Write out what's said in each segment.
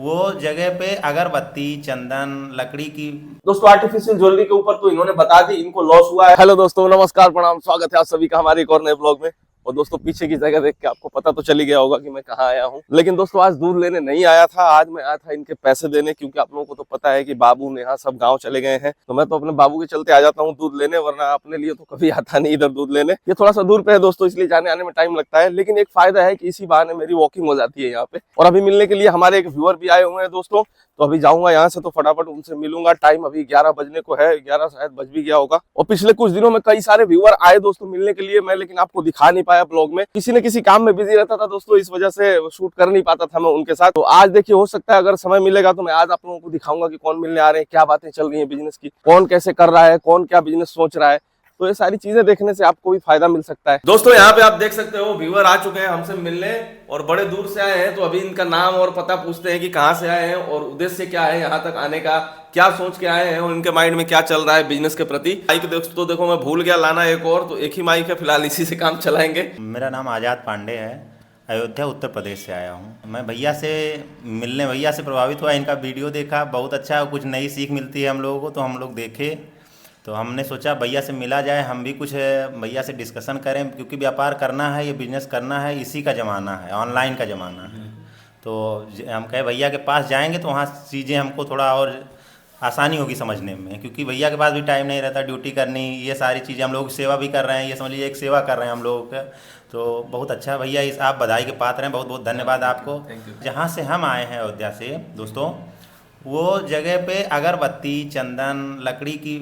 वो जगह पे अगरबत्ती, चंदन, लकड़ी की। दोस्तों आर्टिफिशियल ज्वेलरी के ऊपर तो इन्होंने बता दी इनको लॉस हुआ है। हेलो दोस्तों, नमस्कार, प्रणाम, स्वागत है आप सभी का हमारे एक और नए ब्लॉग में। और दोस्तों पीछे की जगह देख के आपको पता तो चल ही गया होगा कि मैं कहाँ आया हूँ। लेकिन दोस्तों आज दूध लेने नहीं आया था, आज मैं आया था इनके पैसे देने, क्योंकि आप लोगों को तो पता है कि बाबू ने यहाँ सब गाँव चले गए हैं। तो मैं तो अपने बाबू के चलते आ जाता हूँ दूध लेने, वरना अपने लिए तो कभी आता नहीं इधर दूध लेने। ये थोड़ा सा दूर पे है दोस्तों, इसलिए जाने आने में टाइम लगता है। लेकिन एक फायदा है कि इसी बहाने मेरी वॉकिंग हो जाती है यहाँ पे। और अभी मिलने के लिए हमारे एक व्यूअर भी आए हुए हैं दोस्तों, तो अभी जाऊंगा यहाँ से तो फटाफट उनसे मिलूंगा। टाइम अभी 11 बजने को है, 11 शायद बज भी गया होगा। और पिछले कुछ दिनों में कई सारे व्यूअर आए दोस्तों मिलने के लिए, मैं लेकिन आपको दिखा नहीं पाया ब्लॉग में, किसी न किसी काम में बिजी रहता था दोस्तों, इस वजह से शूट कर नहीं पाता था मैं उनके साथ। तो आज देखिए, हो सकता है अगर समय मिलेगा तो मैं आज आप लोगों को दिखाऊंगा कि कौन मिलने आ रहे हैं, क्या बातें चल रही है बिजनेस की, कौन कैसे कर रहा है, कौन क्या बिजनेस सोच रहा है। तो ये सारी चीजें देखने से आपको भी फायदा मिल सकता है। दोस्तों यहाँ पे आप देख सकते हो व्यूअर आ चुके हैं हमसे मिलने, और बड़े दूर से आए हैं। तो अभी इनका नाम और पता पूछते हैं कि कहाँ से आए हैं और उद्देश्य क्या है यहाँ तक आने का, क्या सोच के आए हैं और इनके माइंड में क्या चल रहा है बिजनेस के प्रति। माइक दोस्तों देखो मैं भूल गया लाना एक और, तो एक ही माइक है, फिलहाल इसी से काम चलाएंगे। मेरा नाम आज़ाद पांडे है, अयोध्या उत्तर प्रदेश से आया हूँ। मैं भैया से प्रभावित हुआ, इनका वीडियो देखा, बहुत अच्छा, कुछ नई सीख मिलती है हम लोगों को। तो हम लोग देखे, तो हमने सोचा भैया से मिला जाए, हम भी कुछ भैया से डिस्कशन करें, क्योंकि व्यापार करना है, ये बिजनेस करना है, इसी का ज़माना है, ऑनलाइन का ज़माना है। तो हम कहे भैया के पास जाएंगे तो वहाँ चीज़ें हमको थोड़ा और आसानी होगी समझने में, क्योंकि भैया के पास भी टाइम नहीं रहता, ड्यूटी करनी, ये सारी चीज़ें। हम लोग सेवा भी कर रहे हैं, ये समझ लीजिए एक सेवा कर रहे हैं हम लोगों का। तो बहुत अच्छा भैया, इस आप बधाई के पात्र हैं, बहुत बहुत धन्यवाद आपको। जहाँ से हम आए हैं अयोध्या से दोस्तों, वो जगह पे अगरबत्ती, चंदन, लकड़ी की,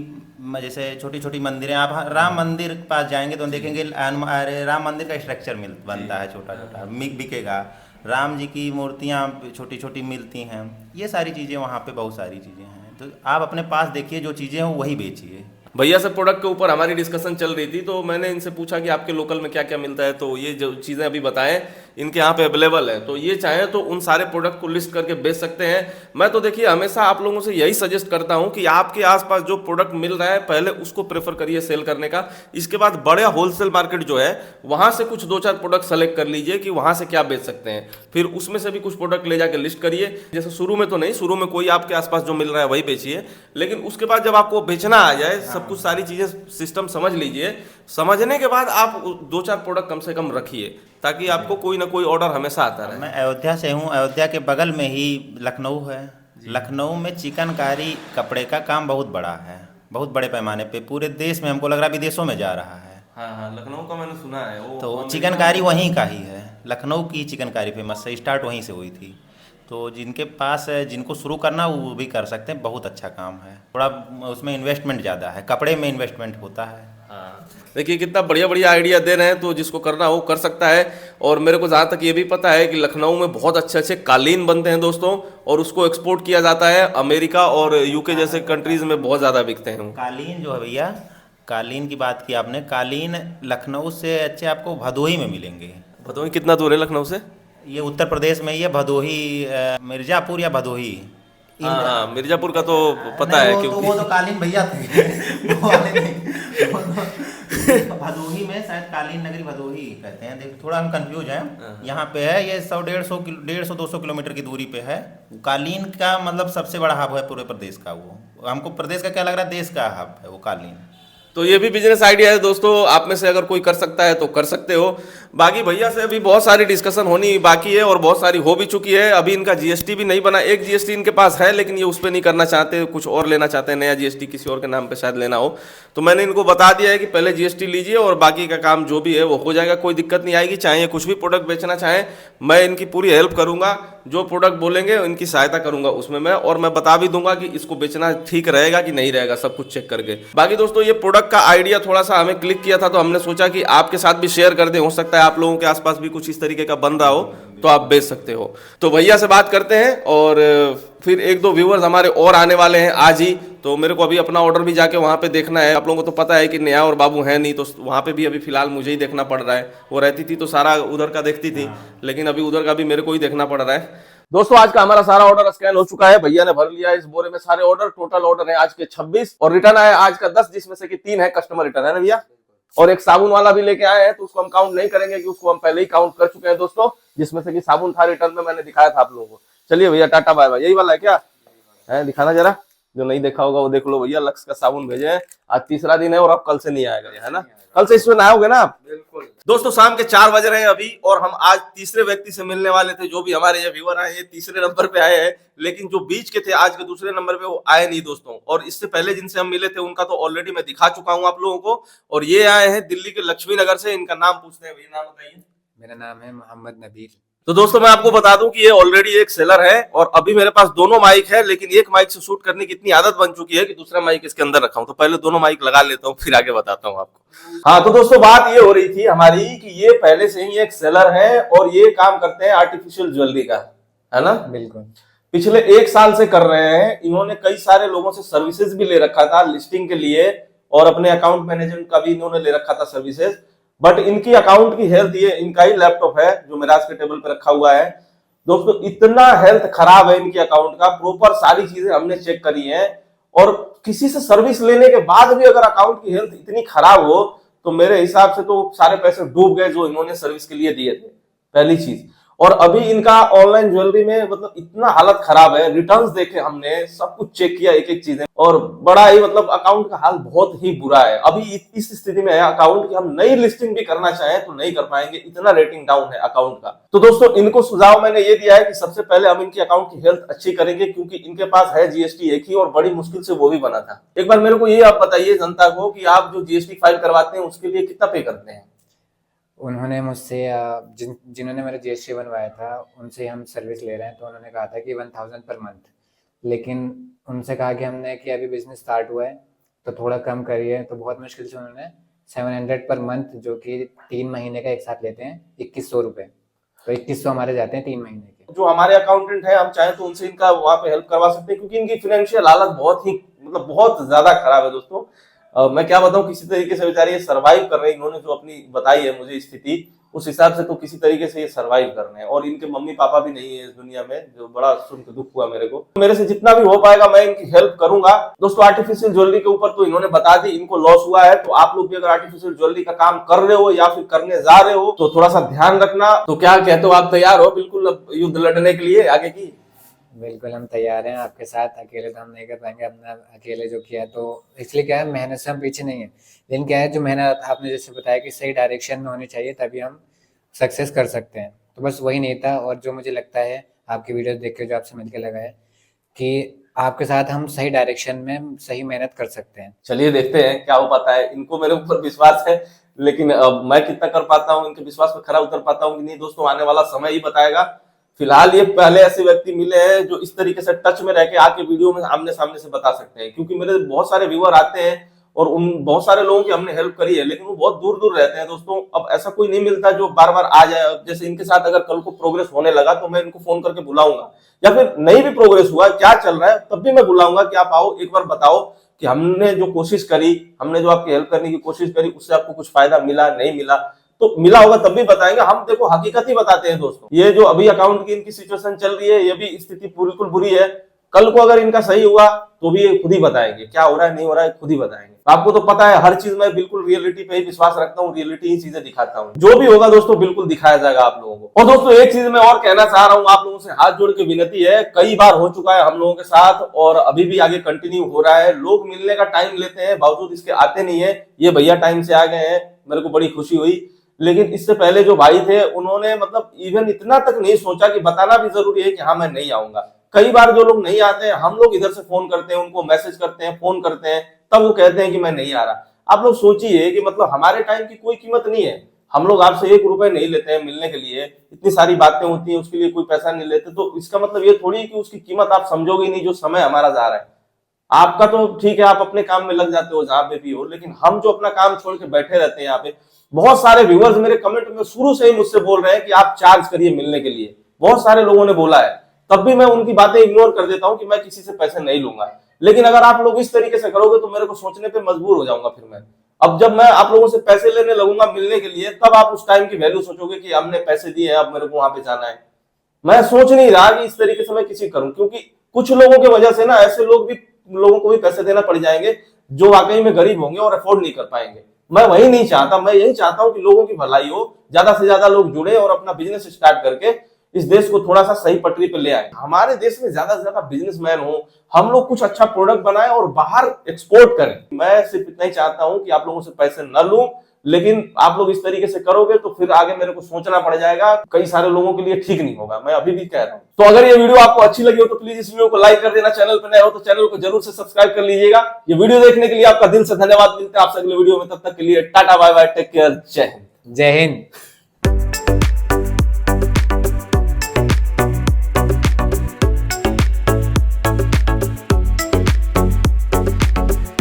जैसे छोटी छोटी मंदिरें, आप राम मंदिर के पास जाएंगे तो देखेंगे अरे राम मंदिर का स्ट्रक्चर बनता है, छोटा छोटा बिकेगा। राम जी की मूर्तियाँ छोटी छोटी मिलती हैं, ये सारी चीज़ें वहाँ पे बहुत सारी चीज़ें हैं। तो आप अपने पास देखिए, जो चीज़ें हैं वही बेचिए। भैया से प्रोडक्ट के ऊपर हमारी डिस्कशन चल रही थी, तो मैंने इनसे पूछा कि आपके लोकल में क्या क्या मिलता है। तो ये जो चीज़ें अभी बताएं इनके यहाँ पे अवेलेबल है, तो ये चाहें तो उन सारे प्रोडक्ट को लिस्ट करके बेच सकते हैं। मैं तो देखिए हमेशा आप लोगों से यही सजेस्ट करता हूं कि आपके आसपास जो प्रोडक्ट मिल रहा है पहले उसको प्रेफर करिए सेल करने का। इसके बाद बड़े होलसेल मार्केट जो है वहां से कुछ 2-4 प्रोडक्ट सेलेक्ट कर लीजिए कि वहां से क्या बेच सकते हैं, फिर उसमें से भी कुछ प्रोडक्ट ले जाकर लिस्ट करिए। जैसे शुरू में तो नहीं, शुरू में कोई आपके आसपास जो मिल रहा है वही बेचिए, लेकिन उसके बाद जब आपको बेचना आ जाए, सब कुछ सारी चीजें सिस्टम समझ लीजिए, समझने के बाद आप 2-4 प्रोडक्ट कम से कम रखिए, ताकि आपको कोई ना कोई ऑर्डर हमेशा आता रहे। मैं अयोध्या से हूँ, अयोध्या के बगल में ही लखनऊ है। लखनऊ में चिकनकारी कपड़े का काम बहुत बड़ा है, बहुत बड़े पैमाने पे, पूरे देश में, हमको लग रहा है विदेशों में जा रहा है। हाँ, लखनऊ का मैंने सुना है वो। तो चिकनकारी वहीं का ही है, लखनऊ की चिकनकारी फेमस है, स्टार्ट वहीं से हुई थी। तो जिनके पास जिनको शुरू करना वो भी कर सकते हैं, बहुत अच्छा काम है। थोड़ा उसमें इन्वेस्टमेंट ज़्यादा है, कपड़े में इन्वेस्टमेंट होता है। हाँ, देखिए कितना बढ़िया बढ़िया आइडिया दे रहे हैं, तो जिसको करना हो कर सकता है। और मेरे को जहाँ तक ये भी पता है कि लखनऊ में बहुत अच्छे अच्छे कालीन बनते हैं दोस्तों, और उसको एक्सपोर्ट किया जाता है अमेरिका और यूके जैसे कंट्रीज में बहुत ज़्यादा बिकते हैं। कालीन जो है भैया, कालीन की बात की आपने, कालीन लखनऊ से अच्छे आपको भदोही में मिलेंगे। भदोही कितना दूर है लखनऊ से? ये उत्तर प्रदेश में ही है, भदोही, मिर्ज़ापुर या भदोही। हाँ, मिर्जापुर का तो पता है, क्योंकि वो तो कालीन भैया थे वो वाले नहीं। भदोही में शायद कालीन नगरी भदोही कहते हैं। देख थोड़ा हम कंफ्यूज हैं, यहाँ पे है ये 100-150 200 किलोमीटर की दूरी पे है। कालीन का मतलब सबसे बड़ा हब है पूरे प्रदेश का। वो हमको प्रदेश का क्या लग रहा है, देश का हब है वो कालीन। तो ये भी बिजनेस आइडिया है दोस्तों, आप में से अगर कोई कर सकता है तो कर सकते हो। बाकी भैया से अभी बहुत सारी डिस्कशन होनी बाकी है, और बहुत सारी हो भी चुकी है। अभी इनका जीएसटी भी नहीं बना, एक जीएसटी इनके पास है, लेकिन ये उस पर नहीं करना चाहते, कुछ और लेना चाहते हैं, नया जीएसटी किसी और के नाम पे शायद लेना हो। तो मैंने इनको बता दिया है कि पहले जीएसटी लीजिए और बाकी का काम जो भी है वो हो जाएगा, कोई दिक्कत नहीं आएगी। चाहे ये कुछ भी प्रोडक्ट बेचना चाहें, मैं इनकी पूरी हेल्प करूंगा, जो प्रोडक्ट बोलेंगे इनकी सहायता करूंगा उसमें मैं, और मैं बता भी दूंगा कि इसको बेचना ठीक रहेगा कि नहीं रहेगा, सब कुछ चेक करके। बाकी दोस्तों ये प्रोडक्ट का आइडिया थोड़ा सा हमें क्लिक किया था, तो हमने सोचा कि आपके साथ भी शेयर कर दें, हो सकता है आप लोगों के आसपास भी कुछ इस तरीके का बन रहा हो तो आप बेच सकते हो। तो भैया से बात करते हैं, और फिर 1-2 व्यूअर्स हमारे और आने वाले हैं आज ही। तो मेरे को अभी अपना ऑर्डर भी जाके वहाँ पे देखना है। आप लोगों को तो पता है कि नेहा और बाबू है नहीं, तो वहाँ पे भी अभी फिलहाल मुझे ही देखना पड़ रहा है। वो रहती थी तो सारा उधर का देखती थी, लेकिन अभी उधर का भी मेरे को ही देखना पड़ रहा है। दोस्तों आज का हमारा सारा ऑर्डर स्कैन हो चुका है, भैया ने भर लिया है इस बोरे में सारे ऑर्डर। टोटल ऑर्डर है आज के 26, और रिटर्न आया आज का 10, जिसमें से कि 3 है कस्टमर रिटर्न, है ना भैया? और एक साबुन वाला भी लेके आए हैं, तो उसको हम काउंट नहीं करेंगे कि उसको हम पहले ही काउंट कर चुके हैं दोस्तों, जिसमें से कि साबुन था रिटर्न में, मैंने दिखाया था आप लोगों को। चलिए भैया, टाटा बाय बाय। यही वाला है क्या है? दिखाना जरा, जो नहीं देखा होगा वो देख लो भैया। लक्स का साबुन भेजे हैं, आज तीसरा दिन है और अब कल से नहीं आएगा ये, है ना? कल से इसमें नहाओगे ना आप? बिल्कुल। दोस्तों शाम के 4 बज रहे हैं अभी, और हम आज तीसरे व्यक्ति से मिलने वाले थे। जो भी हमारे ये व्यूअर आए, ये तीसरे नंबर पे आए हैं, लेकिन जो बीच के थे आज के दूसरे नंबर पे वो आए नहीं दोस्तों। और इससे पहले जिनसे हम मिले थे उनका तो ऑलरेडी मैं दिखा चुका हूँ आप लोगों को। और ये आए हैं दिल्ली के लक्ष्मी नगर से। इनका नाम पूछते हैं, भैया नाम बताइए। मेरा नाम है मोहम्मद नबील। तो दोस्तों मैं आपको बता दूं कि ये ऑलरेडी एक सेलर है, और अभी मेरे पास दोनों माइक है, लेकिन एक माइक से शूट करने की इतनी आदत बन चुकी है कि दूसरा माइक इसके अंदर रखा हूं। तो पहले दोनों माइक लगा लेता हूं, फिर आगे बताता हूं आपको। हाँ तो दोस्तों बात ये हो रही थी हमारी कि ये पहले से ही एक सेलर है और ये काम करते हैं आर्टिफिशियल ज्वेलरी का, है ना? बिल्कुल। पिछले 1 साल से कर रहे हैं। इन्होंने कई सारे लोगों से सर्विसेज भी ले रखा था लिस्टिंग के लिए, और अपने अकाउंट मैनेजमेंट का भी इन्होंने ले रखा था सर्विसेज। बट इनकी अकाउंट की हेल्थ, ये इनका ही लैपटॉप है जो मेराज के टेबल पे रखा हुआ है दोस्तों, इतना हेल्थ खराब है इनकी अकाउंट का। प्रॉपर सारी चीजें हमने चेक करी हैं, और किसी से सर्विस लेने के बाद भी अगर अकाउंट की हेल्थ इतनी खराब हो तो मेरे हिसाब से तो सारे पैसे डूब गए जो इन्होंने सर्विस के लिए दिए थे, पहली चीज। और अभी इनका ऑनलाइन ज्वेलरी में मतलब इतना हालत खराब है, रिटर्न्स देखे हमने, सब कुछ चेक किया एक एक चीजें, और बड़ा ही मतलब अकाउंट का हाल बहुत ही बुरा है। अभी इस स्थिति में है अकाउंट कि हम नई लिस्टिंग भी करना चाहें तो नहीं कर पाएंगे, इतना रेटिंग डाउन है अकाउंट का। तो दोस्तों इनको सुझाव मैंने ये दिया है कि सबसे पहले हम इनकी अकाउंट की हेल्थ अच्छी करेंगे, क्योंकि इनके पास है जीएसटी एक ही, और बड़ी मुश्किल से वो भी बना था। एक बार मेरे को ये आप बताइए जनता को कि आप जो जीएसटी फाइल करवाते हैं उसके लिए कितना पे करते हैं? उन्होंने मुझसे जिन्होंने मेरा जीएसटी बनवाया था उनसे हम सर्विस ले रहे हैं, तो उन्होंने कहा था कि 1000 पर मंथ। लेकिन उनसे कहा कि हमने कि अभी बिजनेस स्टार्ट हुआ है तो थोड़ा कम करिए, तो बहुत मुश्किल से उन्होंने 700 पर मंथ, जो कि 3 महीने का एक साथ लेते हैं, 2100 रुपये। तो 2100 हमारे जाते हैं 3 महीने के। जो हमारे अकाउंटेंट है, हम चाहें तो उनसे इनका वहां पे हेल्प करवा सकते हैं, क्योंकि इनकी फाइनेंशियल हालत बहुत ही मतलब बहुत ज्यादा खराब है दोस्तों। मैं क्या बताऊं, किसी तरीके से बेचारे ये सर्वाइव कर रहे हैं। इन्होंने जो अपनी बताई है मुझे स्थिति, उस हिसाब से तो किसी तरीके से ये सर्वाइव कर रहे हैं। और इनके मम्मी पापा भी नहीं है इस दुनिया में, जो बड़ा सुन के दुख हुआ मेरे को। मेरे से जितना भी हो पाएगा मैं इनकी हेल्प करूंगा दोस्तों। आर्टिफिशियल ज्वेलरी के ऊपर तो इन्होंने बता दी, इनको लॉस हुआ है। तो आप लोग भी अगर आर्टिफिशियल ज्वेलरी का काम कर रहे हो या फिर करने जा रहे हो तो थोड़ा सा ध्यान रखना। तो क्या कहते हो, आप तैयार हो बिल्कुल अब युद्ध लड़ने के लिए आगे की? बिल्कुल हम तैयार हैं आपके साथ। अकेले तो हम नहीं कर पाएंगे, अपना अकेले जो किया तो इसलिए क्या है, मेहनत से हम पीछे नहीं है। लेकिन क्या है, जो मेहनत आपने जैसे बताया कि सही डायरेक्शन में होनी चाहिए, तभी हम सक्सेस कर सकते हैं। तो बस वही नहीं था। और जो मुझे लगता है आपकी वीडियो देख के जो आपसे मिलकर लगा है कि आपके साथ हम सही डायरेक्शन में सही मेहनत कर सकते हैं। चलिए देखते हैं क्या हो पाता है। इनको मेरे ऊपर विश्वास है, लेकिन मैं कितना कर पाता हूँ, इनके विश्वास पर खरा उतर पाता हूँ कि नहीं दोस्तों, आने वाला समय ही बताएगा। फिलहाल ये पहले ऐसे व्यक्ति मिले हैं जो इस तरीके से टच में रह के आके वीडियो में आमने सामने से बता सकते हैं। क्योंकि मेरे बहुत सारे व्यूअर आते हैं और उन बहुत सारे लोगों की हमने हेल्प करी है, लेकिन वो बहुत दूर दूर रहते हैं दोस्तों। अब ऐसा कोई नहीं मिलता जो बार बार आ जाए। जैसे इनके साथ अगर कल को प्रोग्रेस होने लगा तो मैं इनको फोन करके बुलाऊंगा, या फिर नहीं भी प्रोग्रेस हुआ, क्या चल रहा है, तब भी मैं बुलाऊंगा कि आप आओ, एक बार बताओ कि हमने जो कोशिश करी, हमने जो आपकी हेल्प करने की कोशिश करी, उससे आपको कुछ फायदा मिला नहीं मिला। तो मिला होगा तब भी बताएंगे। हम देखो हकीकत ही बताते हैं दोस्तों। ये जो अभी अकाउंट की इनकी सिचुएशन चल रही है, ये भी स्थिति बिल्कुल बुरी है। कल को अगर इनका सही हुआ तो भी ये खुद ही बताएंगे, क्या हो रहा है नहीं हो रहा है खुद ही बताएंगे। आपको तो पता है हर चीज मैं बिल्कुल रियलिटी पे ही विश्वास रखता हूँ, रियलिटी ही चीजें दिखाता हूँ। जो भी होगा दोस्तों बिल्कुल दिखाया जाएगा आप लोगों को। और दोस्तों एक चीज मैं और कहना चाह रहा हूँ, आप लोगों से हाथ जोड़ के विनती है, कई बार हो चुका है हम लोगों के साथ और अभी भी आगे कंटिन्यू हो रहा है। लोग मिलने का टाइम लेते हैं, बावजूद इसके आते नहीं है। ये भैया टाइम से आ गए हैं, मेरे को बड़ी खुशी हुई। लेकिन इससे पहले जो भाई थे उन्होंने मतलब इवन इतना तक नहीं सोचा कि बताना भी जरूरी है कि हाँ मैं नहीं आऊंगा। कई बार जो लोग नहीं आते हैं, हम लोग इधर से फोन करते हैं, उनको मैसेज करते हैं, फोन करते हैं, तब वो कहते हैं कि मैं नहीं आ रहा। आप लोग सोचिए कि मतलब हमारे टाइम की कोई कीमत नहीं है। हम लोग आपसे 1 रुपए नहीं लेते हैं मिलने के लिए, इतनी सारी बातें होती हैं, उसके लिए कोई पैसा नहीं लेते। तो इसका मतलब ये थोड़ी है कि उसकी कीमत आप समझोगे नहीं, जो समय हमारा जा रहा है। आपका तो ठीक है, आप अपने काम में लग जाते हो जहां पे भी हो, लेकिन हम जो अपना काम छोड़ के बैठे रहते हैं यहाँ पे, बहुत सारे व्यूअर्स मेरे कमेंट में शुरू से ही मुझसे बोल रहे हैं कि आप चार्ज करिए मिलने के लिए। बहुत सारे लोगों ने बोला है, तब भी मैं उनकी बातें इग्नोर कर देता हूं कि मैं किसी से पैसे नहीं लूंगा। लेकिन अगर आप लोग इस तरीके से करोगे तो मेरे को सोचने पे मजबूर हो जाऊंगा। फिर मैं अब जब मैं आप लोगों से पैसे लेने लगूंगा मिलने के लिए, तब आप उस टाइम की वैल्यू सोचोगे कि हमने पैसे दिए हैं, अब मेरे को वहां पे जाना है। मैं सोच नहीं रहा कि इस तरीके से मैं किसी करूं, क्योंकि कुछ लोगों की वजह से ना ऐसे लोगों को भी पैसे देना पड़ जाएंगे जो वाकई में गरीब होंगे और अफोर्ड नहीं कर पाएंगे। मैं वही नहीं चाहता। मैं यही चाहता हूं कि लोगों की भलाई हो, ज्यादा से ज्यादा लोग जुड़े और अपना बिजनेस स्टार्ट करके इस देश को थोड़ा सा सही पटरी पे ले आए। हमारे देश में ज्यादा से ज्यादा बिजनेसमैन हो, हम लोग कुछ अच्छा प्रोडक्ट बनाएं और बाहर एक्सपोर्ट करें। मैं सिर्फ इतना ही चाहता हूं कि आप लोगों से पैसे न लूं, लेकिन आप लोग इस तरीके से करोगे तो फिर आगे मेरे को सोचना पड़ जाएगा, कई सारे लोगों के लिए ठीक नहीं होगा। मैं अभी भी कह रहा हूं। तो अगर ये वीडियो आपको अच्छी लगी हो तो प्लीज इस वीडियो को लाइक कर देना, चैनल पर नए हो तो चैनल को जरूर से सब्सक्राइब कर लीजिएगा। ये वीडियो देखने के लिए आपका दिल से धन्यवाद। मिलते हैं आपसे अगले वीडियो में, तब तक के लिए tata bye bye, take care, जय हिंद। जय हिंद।